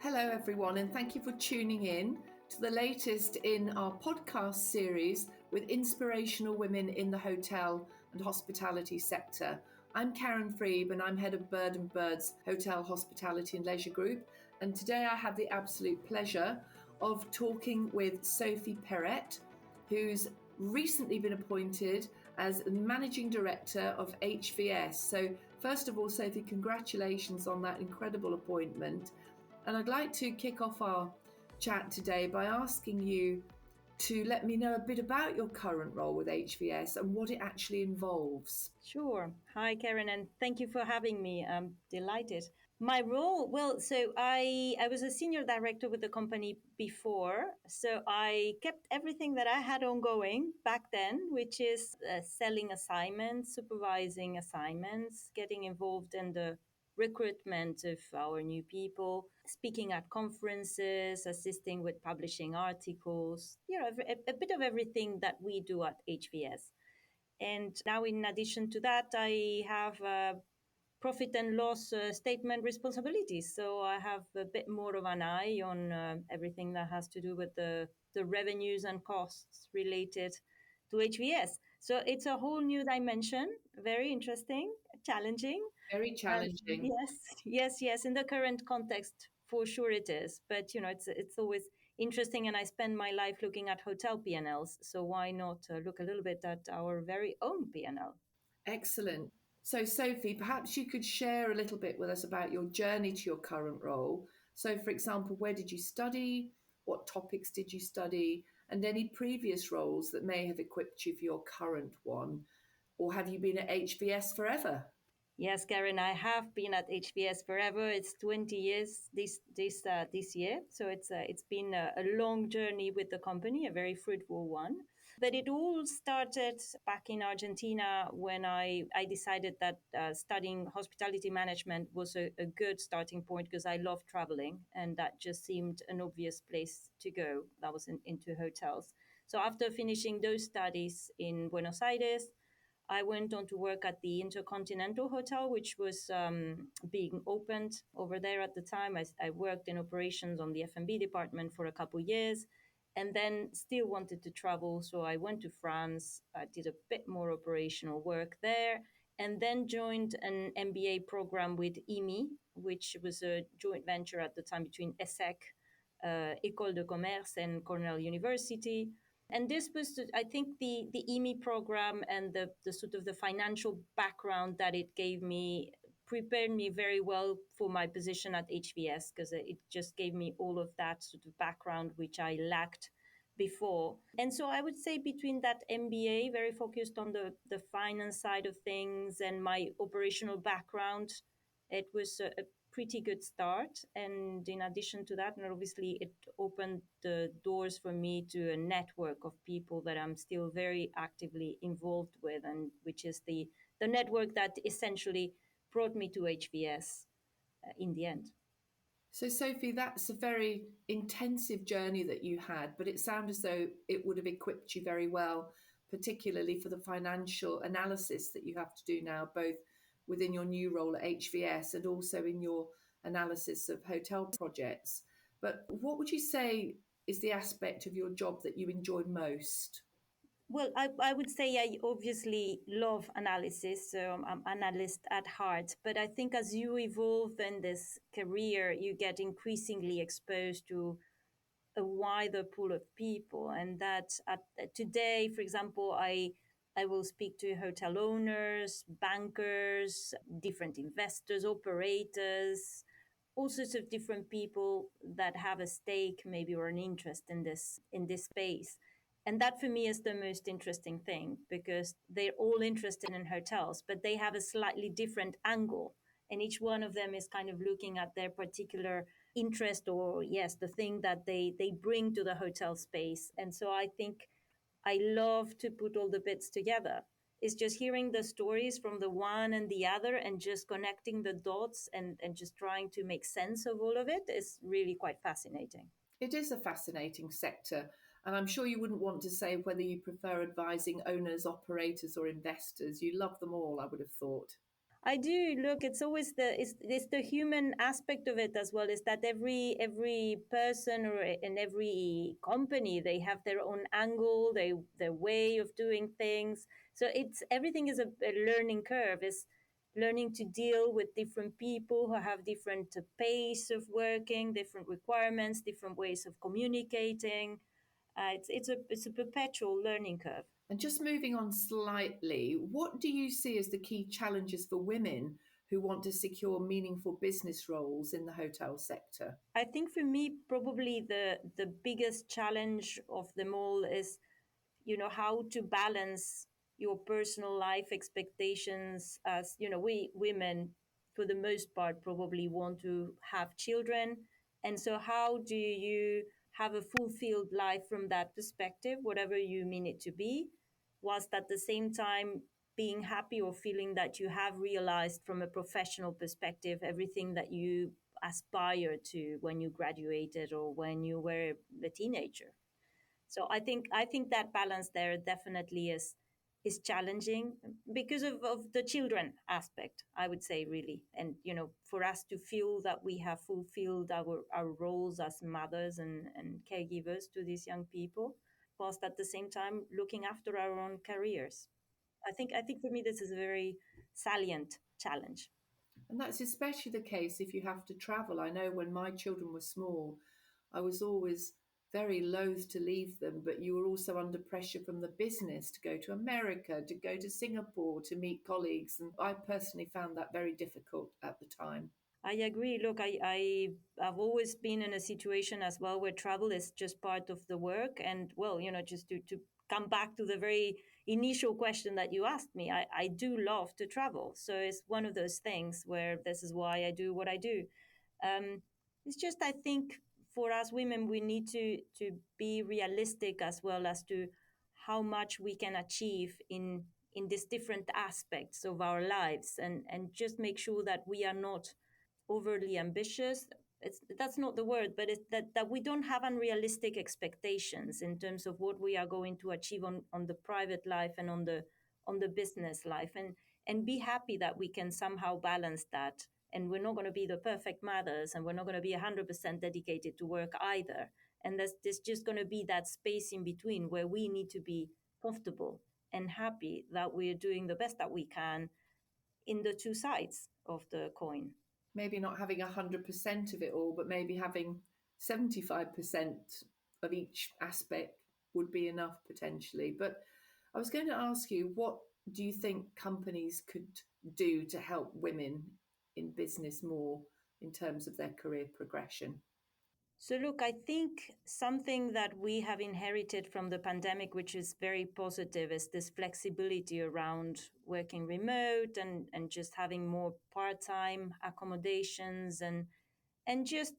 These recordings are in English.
Hello, everyone, and thank you for tuning in to the latest in our podcast series with inspirational women in the hotel and hospitality sector. I'm Karen Friebe, and I'm head of Bird & Bird's Hotel, Hospitality and Leisure Group. And today I have the absolute pleasure of talking with Sophie Perret, who's recently been appointed as Managing Director of HVS. So first of all, Sophie, congratulations on that incredible appointment. And I'd like to kick off our chat today by asking you to let me know a bit about your current role with HVS and what it actually involves. Sure. Hi, Karen, and thank you for having me. I'm delighted. My role, I was a senior director with the company before, so I kept everything that I had ongoing back then, which is selling assignments, supervising assignments, getting involved in the recruitment of our new people, speaking at conferences, assisting with publishing articles, a bit of everything that we do at HVS. And now, in addition to that, I have profit and loss statement responsibilities. So I have a bit more of an eye on everything that has to do with the revenues and costs related to HVS. So it's a whole new dimension, very interesting, challenging. Very challenging. Yes. In the current context, for sure it is. But it's always interesting, and I spend my life looking at hotel P&Ls. So why not look a little bit at our very own P&L? Excellent. So, Sophie, perhaps you could share a little bit with us about your journey to your current role. So, for example, where did you study? What topics did you study? And any previous roles that may have equipped you for your current one? Or have you been at HVS forever? Yes, Karen, I have been at HVS forever. It's 20 years this year, so it's been a long journey with the company, a very fruitful one. But it all started back in Argentina when I decided that studying hospitality management was a good starting point because I love traveling, and that just seemed an obvious place to go. That was into hotels. So after finishing those studies in Buenos Aires, I went on to work at the Intercontinental Hotel, which was being opened over there at the time. I worked in operations on the F&B department for a couple of years, and then still wanted to travel. So I went to France, I did a bit more operational work there, and then joined an MBA program with IMI, which was a joint venture at the time between ESSEC, École de Commerce, and Cornell University. And this was, I think, the EMI program and the sort of the financial background that it gave me prepared me very well for my position at HVS, because it just gave me all of that sort of background which I lacked before. And so I would say between that MBA, very focused on the finance side of things, and my operational background, it was a pretty good start. And in addition to that, and obviously it opened the doors for me to a network of people that I'm still very actively involved with, and which is the network that essentially brought me to HVS in the end. So, Sophie, that's a very intensive journey that you had, but it sounds as though it would have equipped you very well, particularly for the financial analysis that you have to do now, both within your new role at HVS and also in your analysis of hotel projects. But what would you say is the aspect of your job that you enjoyed most? Well, I would say I obviously love analysis, so I'm an analyst at heart. But I think as you evolve in this career, you get increasingly exposed to a wider pool of people, and that today, for example, I will speak to hotel owners, bankers, different investors, operators, all sorts of different people that have a stake maybe or an interest in this space. And that for me is the most interesting thing, because they're all interested in hotels, but they have a slightly different angle. And each one of them is kind of looking at their particular interest, or, yes, the thing that they bring to the hotel space. And so I think I love to put all the bits together. It's just hearing the stories from the one and the other and just connecting the dots, and just trying to make sense of all of it is really quite fascinating. It is a fascinating sector, and I'm sure you wouldn't want to say whether you prefer advising owners, operators, or investors. You love them all, I would have thought. I do look. It's always it's the human aspect of it as well. Is that every person or in every company they have their own angle, their way of doing things. So it's everything is a learning curve. Is learning to deal with different people who have different pace of working, different requirements, different ways of communicating. It's a perpetual learning curve. And just moving on slightly, what do you see as the key challenges for women who want to secure meaningful business roles in the hotel sector? I think for me, probably the biggest challenge of them all is, how to balance your personal life expectations. As we women, for the most part, probably want to have children, and so how do you have a fulfilled life from that perspective, whatever you mean it to be, whilst at the same time being happy or feeling that you have realized from a professional perspective everything that you aspire to when you graduated or when you were a teenager. So I think that balance there definitely is challenging because of the children aspect, I would say, really. And for us to feel that we have fulfilled our roles as mothers and caregivers to these young people, whilst at the same time looking after our own careers. I think for me this is a very salient challenge. And that's especially the case if you have to travel. I know when my children were small, I was always very loath to leave them, but you were also under pressure from the business to go to America, to go to Singapore, to meet colleagues. And I personally found that very difficult at the time. I agree. Look, I've always been in a situation as well where travel is just part of the work. And well, just to come back to the very initial question that you asked me, I do love to travel. So it's one of those things where this is why I do what I do. Um, it's just, I think, for us women, we need to be realistic as well as to how much we can achieve in these different aspects of our lives, and just make sure that we are not overly ambitious. That's not the word, but it's that we don't have unrealistic expectations in terms of what we are going to achieve on the private life and on the business life, and be happy that we can somehow balance that. And we're not going to be the perfect mothers, and we're not going to be 100% dedicated to work either. And there's just going to be that space in between where we need to be comfortable and happy that we're doing the best that we can in the two sides of the coin. Maybe not having 100% of it all, but maybe having 75% of each aspect would be enough potentially. But I was going to ask you, what do you think companies could do to help women in business more in terms of their career progression? So, look, I think something that we have inherited from the pandemic, which is very positive, is this flexibility around working remote and just having more part time accommodations, and just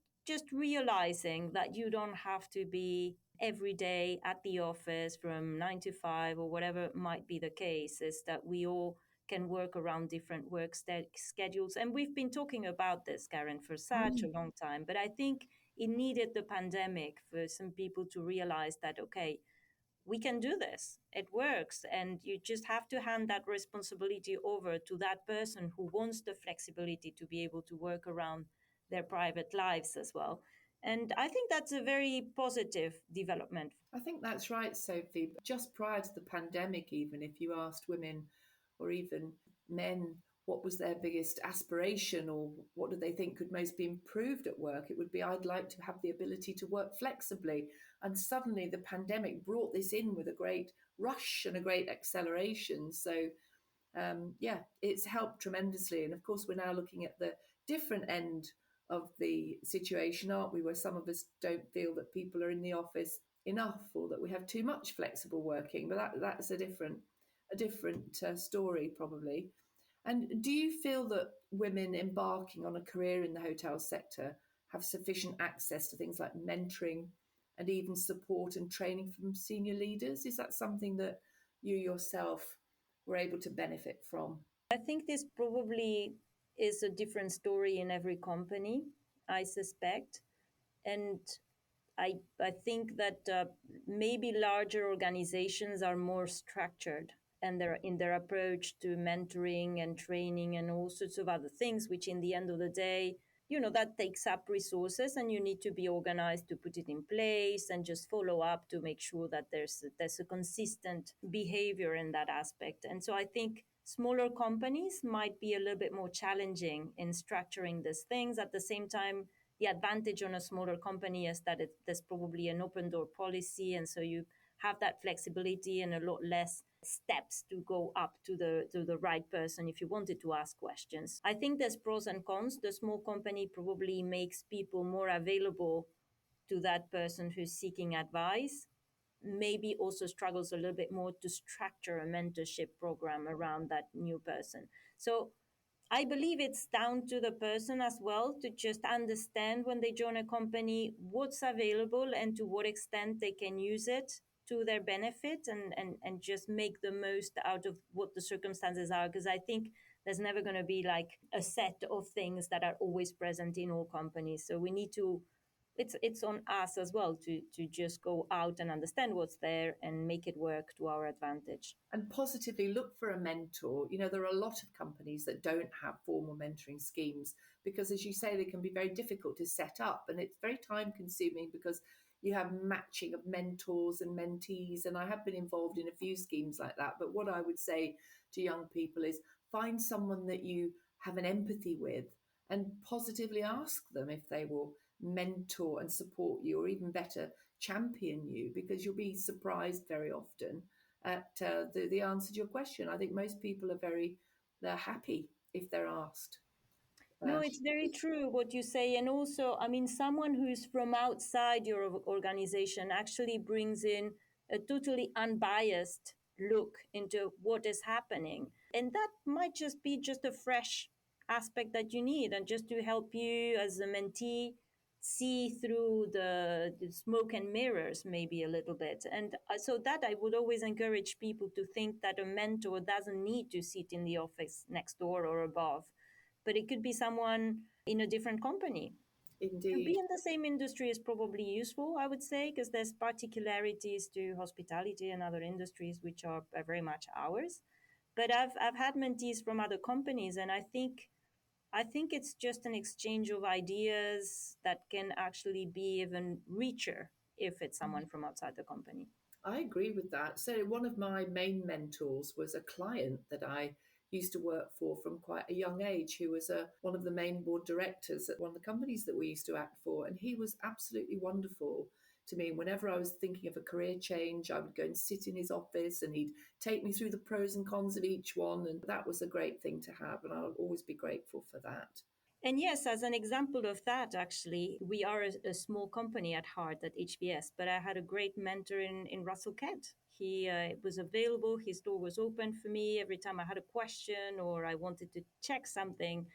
realizing that you don't have to be every day at the office from 9 to 5 or whatever might be the case, is that we all can work around different schedules. And we've been talking about this, Karen, for such a Mm. long time, but I think it needed the pandemic for some people to realize that, okay, we can do this. It works. And you just have to hand that responsibility over to that person who wants the flexibility to be able to work around their private lives as well. And I think that's a very positive development. I think that's right, Sophie. Just prior to the pandemic, even if you asked women or even men what was their biggest aspiration or what do they think could most be improved at work, it would be, I'd like to have the ability to work flexibly. And suddenly the pandemic brought this in with a great rush and a great acceleration. So yeah, it's helped tremendously. And of course, we're now looking at the different end of the situation, aren't we? Where some of us don't feel that people are in the office enough, or that we have too much flexible working. But that's a different story, probably. And do you feel that women embarking on a career in the hotel sector have sufficient access to things like mentoring and even support and training from senior leaders? Is that something that you yourself were able to benefit from? I think this probably is a different story in every company, I suspect. And I think that maybe larger organizations are more structured and in their approach to mentoring and training and all sorts of other things, which in the end of the day, that takes up resources, and you need to be organized to put it in place and just follow up to make sure that there's a consistent behavior in that aspect. And so I think smaller companies might be a little bit more challenging in structuring these things. At the same time, the advantage on a smaller company is that there's probably an open door policy, and so you have that flexibility and a lot less steps to go up to the right person if you wanted to ask questions. I think there's pros and cons. The small company probably makes people more available to that person who's seeking advice, maybe also struggles a little bit more to structure a mentorship program around that new person. So I believe it's down to the person as well to just understand when they join a company what's available and to what extent they can use it to their benefit, and just make the most out of what the circumstances are. Because I think there's never going to be like a set of things that are always present in all companies. So we need to, it's on us as well to just go out and understand what's there and make it work to our advantage. And positively look for a mentor. There are a lot of companies that don't have formal mentoring schemes because, as you say, they can be very difficult to set up, and it's very time consuming because you have matching of mentors and mentees. And I have been involved in a few schemes like that. But what I would say to young people is find someone that you have an empathy with and positively ask them if they will mentor and support you, or even better, champion you, because you'll be surprised very often at the answer to your question. I think most people are they're happy if they're asked. No, it's very true what you say. And also, I mean, someone who's from outside your organization actually brings in a totally unbiased look into what is happening. And that might just be just a fresh aspect that you need, and just to help you as a mentee see through the smoke and mirrors maybe a little bit. And so that I would always encourage people to think that a mentor doesn't need to sit in the office next door or above, but it could be someone in a different company. To be Indeed. in the same industry is probably useful, I would say, because there's particularities to hospitality and other industries which are very much ours. But I've had mentees from other companies, and I think it's just an exchange of ideas that can actually be even richer if it's someone from outside the company. I agree with that. So, one of my main mentors was a client that I used to work for from quite a young age, who was one of the main board directors at one of the companies that we used to act for. And he was absolutely wonderful to me. Whenever I was thinking of a career change, I would go and sit in his office and he'd take me through the pros and cons of each one. And that was a great thing to have. And I'll always be grateful for that. And yes, as an example of that, actually, we are a small company at heart at HBS, but I had a great mentor in Russell Kent. He was available, his door was open for me every time I had a question or I wanted to check something.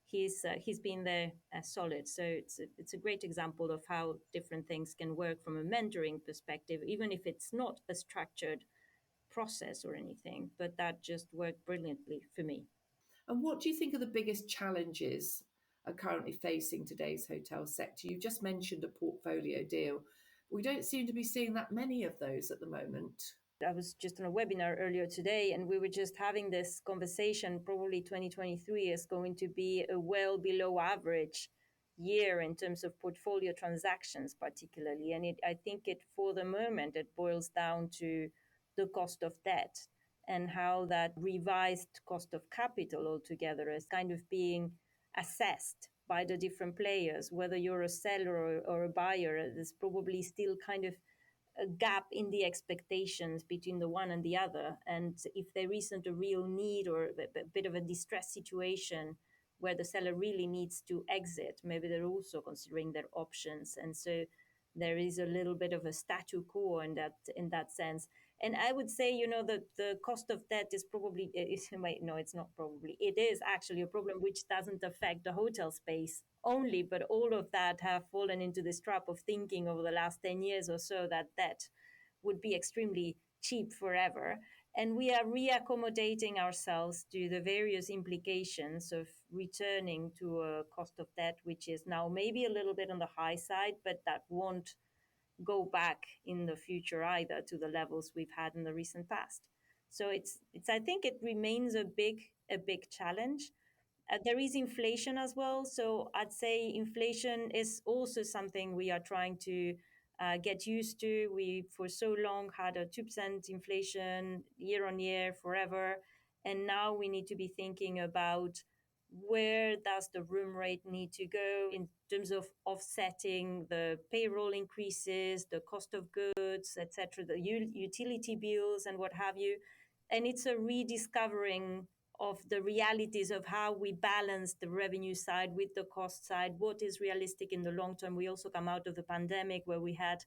He's been there solid. So it's a great example of how different things can work from a mentoring perspective, even if it's not a structured process or anything, but that just worked brilliantly for me. And what do you think are the biggest challenges are currently facing today's hotel sector? You just mentioned a portfolio deal. We don't seem to be seeing that many of those at the moment. I was just on a webinar earlier today, and we were just having this conversation. Probably 2023 is going to be a well below average year in terms of portfolio transactions, particularly. And I think for the moment, it boils down to the cost of debt and how that revised cost of capital altogether is kind of being assessed by the different players. Whether you're a seller or a buyer, there's probably still kind of a gap in the expectations between the one and the other. And if there isn't a real need or a bit of a distress situation where the seller really needs to exit, maybe they're also considering their options. And so there is a little bit of a statu quo in that sense. And I would say, that the cost of debt is probably, wait, no, it's not probably. It is actually a problem which doesn't affect the hotel space only, but all of that have fallen into this trap of thinking over the last 10 years or so that debt would be extremely cheap forever. And we are reaccommodating ourselves to the various implications of returning to a cost of debt, which is now maybe a little bit on the high side, but that won't go back in the future either to the levels we've had in the recent past. So it's I think it remains a big challenge. There is inflation as well. So I'd say inflation is also something we are trying to get used to. We, for so long, had a 2% inflation year on year forever. And now we need to be thinking about where does the room rate need to go in terms of offsetting the payroll increases, the cost of goods, etc., the utility bills and what have you. And it's a rediscovering of the realities of how we balance the revenue side with the cost side, what is realistic in the long term. We also come out of the pandemic where we had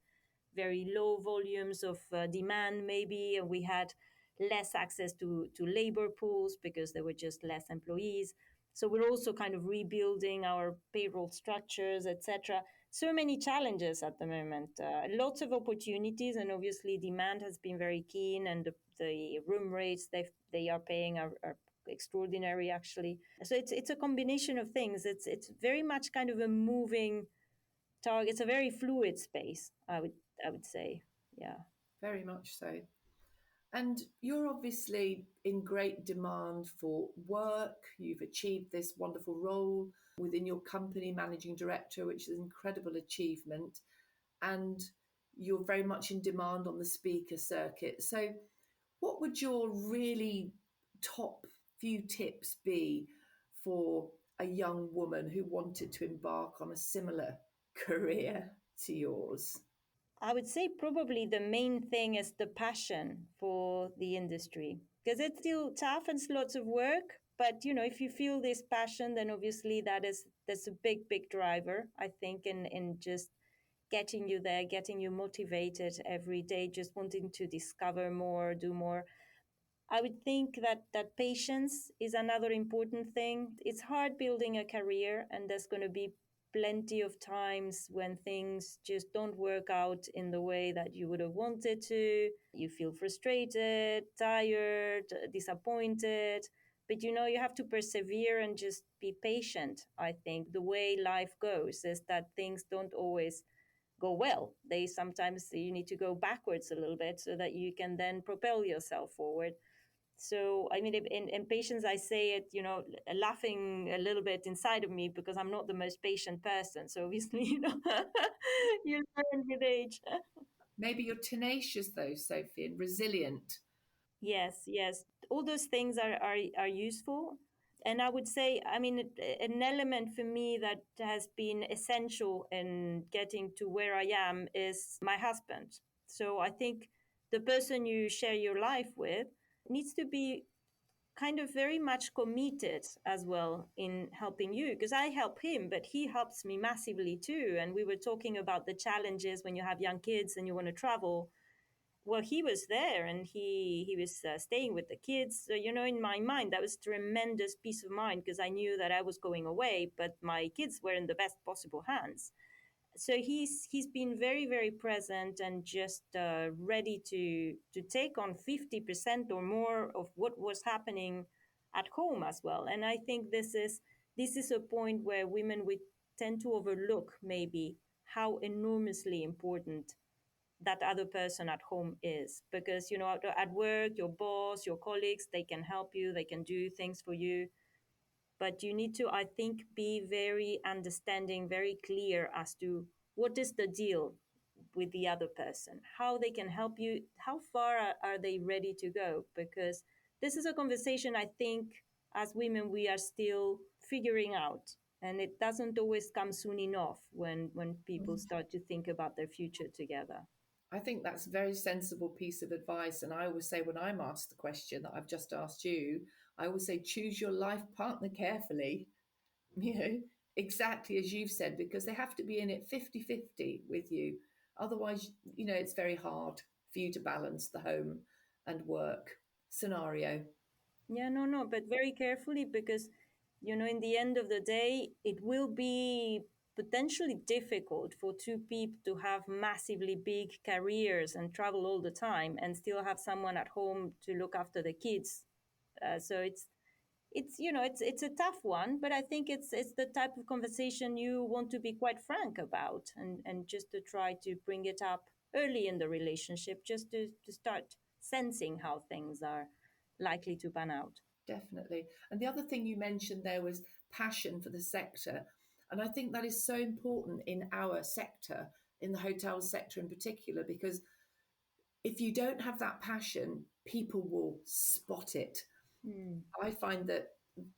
very low volumes of demand, maybe, and we had less access to labor pools because there were just less employees. So we're also kind of rebuilding our payroll structures, etc. So many challenges at the moment, lots of opportunities, and obviously demand has been very keen, and the room rates they are paying are extraordinary actually. So it's a combination of things. It's very much kind of a moving target. It's a very fluid space, I would say. Yeah. Very much so. And you're obviously in great demand for work. You've achieved this wonderful role within your company, managing director, which is an incredible achievement. And you're very much in demand on the speaker circuit. So, what would your really top few tips be for a young woman who wanted to embark on a similar career to yours? I would say probably the main thing is the passion for the industry because it's still tough and it's lots of work. But if you feel this passion, then obviously that's a big driver, I think, in just getting you there, getting you motivated every day, just wanting to discover more, do more. I would think that patience is another important thing. It's hard building a career, and there's going to be plenty of times when things just don't work out in the way that you would have wanted to. You feel frustrated, tired, disappointed. But you have to persevere and just be patient. I think the way life goes is that things don't always go well. They sometimes you need to go backwards a little bit so that you can then propel yourself forward. So, I mean, in patience, I say it, laughing a little bit inside of me because I'm not the most patient person. So obviously, you learn with age. Maybe you're tenacious, though, Sophie, and resilient. Yes, yes. All those things are useful. And I would say, I mean, an element for me that has been essential in getting to where I am is my husband. So I think the person you share your life with needs to be kind of very much committed as well in helping you because I help him, but he helps me massively too. And we were talking about the challenges when you have young kids and you want to travel. Well, he was there and he was staying with the kids. So, in my mind, that was tremendous peace of mind because I knew that I was going away, but my kids were in the best possible hands. So he's been very present and just ready to take on 50% or more of what was happening at home as well. And I think this is a point where women would tend to overlook maybe how enormously important that other person at home is, because at work, your boss, your colleagues, they can help you, they can do things for you, but you need to, I think, be very understanding, very clear as to what is the deal with the other person, how they can help you, how far are they ready to go, because this is a conversation I think as women we are still figuring out, and it doesn't always come soon enough when people start to think about their future together. I think that's a very sensible piece of advice. And I always say, when I'm asked the question that I've just asked you, I always say, choose your life partner carefully, you know, exactly as you've said, because they have to be in it 50-50 with you. Otherwise, it's very hard for you to balance the home and work scenario. Yeah, no, but very carefully because, in the end of the day, it will be potentially difficult for two people to have massively big careers and travel all the time and still have someone at home to look after the kids. So it's a tough one, but I think it's the type of conversation you want to be quite frank about, and just to try to bring it up early in the relationship, just to start sensing how things are likely to pan out. Definitely. And the other thing you mentioned there was passion for the sector. And I think that is so important in our sector, in the hotel sector in particular, because if you don't have that passion, people will spot it. Mm. I find that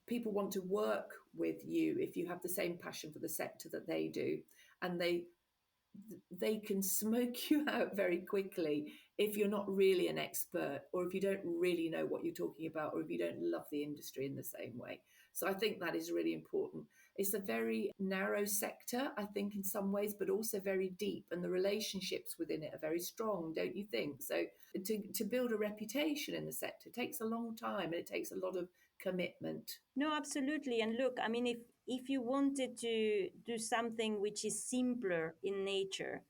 people want to work with you if you have the same passion for the sector that they do, and they can smoke you out very quickly if you're not really an expert, or if you don't really know what you're talking about, or if you don't love the industry in the same way. So I think that is really important. It's a very narrow sector, I think, in some ways, but also very deep, and the relationships within it are very strong, don't you think? So to build a reputation in the sector takes a long time, and it takes a lot of commitment. No, absolutely. And look, I mean, if you wanted to do something which is simpler in nature,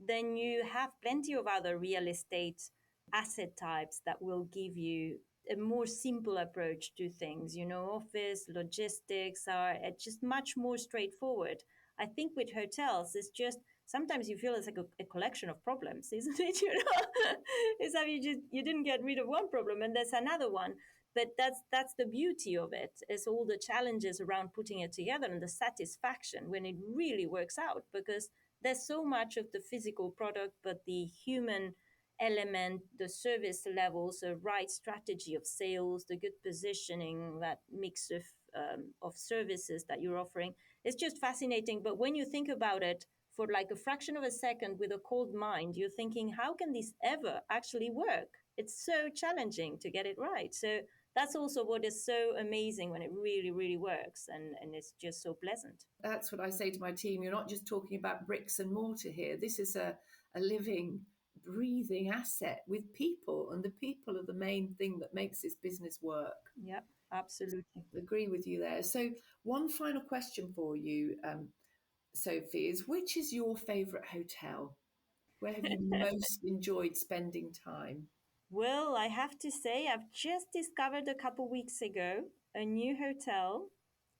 then you have plenty of other real estate asset types that will give you a more simple approach to things. You know, office, logistics are just much more straightforward. I think with hotels, it's just sometimes you feel it's like a collection of problems, isn't it? You know, it's how you didn't get rid of one problem and there's another one, but that's the beauty of it, is all the challenges around putting it together and the satisfaction when it really works out, because there's so much of the physical product, but the human element, the service levels, the right strategy of sales, the good positioning, that mix of services that you're offering, it's just fascinating. But when you think about it for like a fraction of a second with a cold mind, you're thinking, how can this ever actually work? It's so challenging to get it right. So that's also what is so amazing when it really, really works, and it's just so pleasant. That's what I say to my team. You're not just talking about bricks and mortar here. This is a living, breathing asset with people, and the people are the main thing that makes this business work. Yeah, absolutely. Agree with you there. So, one final question for you, Sophie, is which is your favourite hotel? Where have you most enjoyed spending time? Well, I have to say, I've just discovered a couple weeks ago a new hotel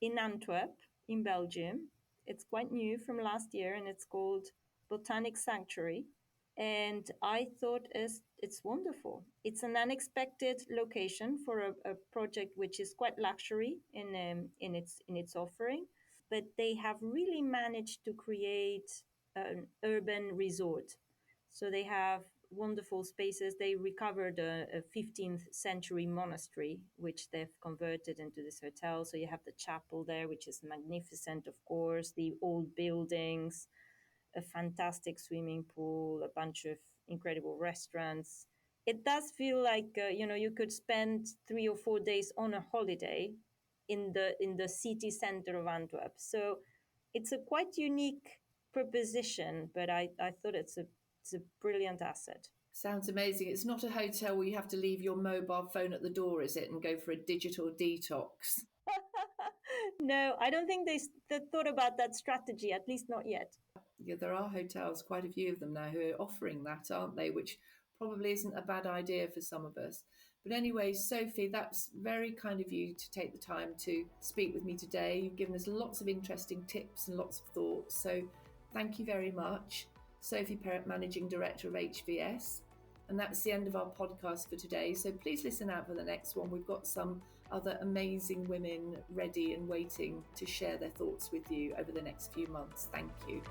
in Antwerp, in Belgium. It's quite new from last year, and it's called Botanic Sanctuary. And I thought it's wonderful. It's an unexpected location for a project which is quite luxury in its offering, but they have really managed to create an urban resort. So they have wonderful spaces. They recovered a 15th century monastery, which they've converted into this hotel. So you have the chapel there, which is magnificent, of course, the old buildings, a fantastic swimming pool, a bunch of incredible restaurants. It does feel like you could spend 3 or 4 days on a holiday in the city center of Antwerp. So it's a quite unique proposition, but I thought it's a brilliant asset. Sounds amazing. It's not a hotel where you have to leave your mobile phone at the door, is it, and go for a digital detox? No, I don't think they thought about that strategy, at least not yet. Yeah, there are hotels, quite a few of them now, who are offering that, aren't they? Which probably isn't a bad idea for some of us. But anyway, Sophie, that's very kind of you to take the time to speak with me today. You've given us lots of interesting tips and lots of thoughts. So thank you very much. Sophie Perret, Managing Director of HVS. And that's the end of our podcast for today. So please listen out for the next one. We've got some other amazing women ready and waiting to share their thoughts with you over the next few months. Thank you.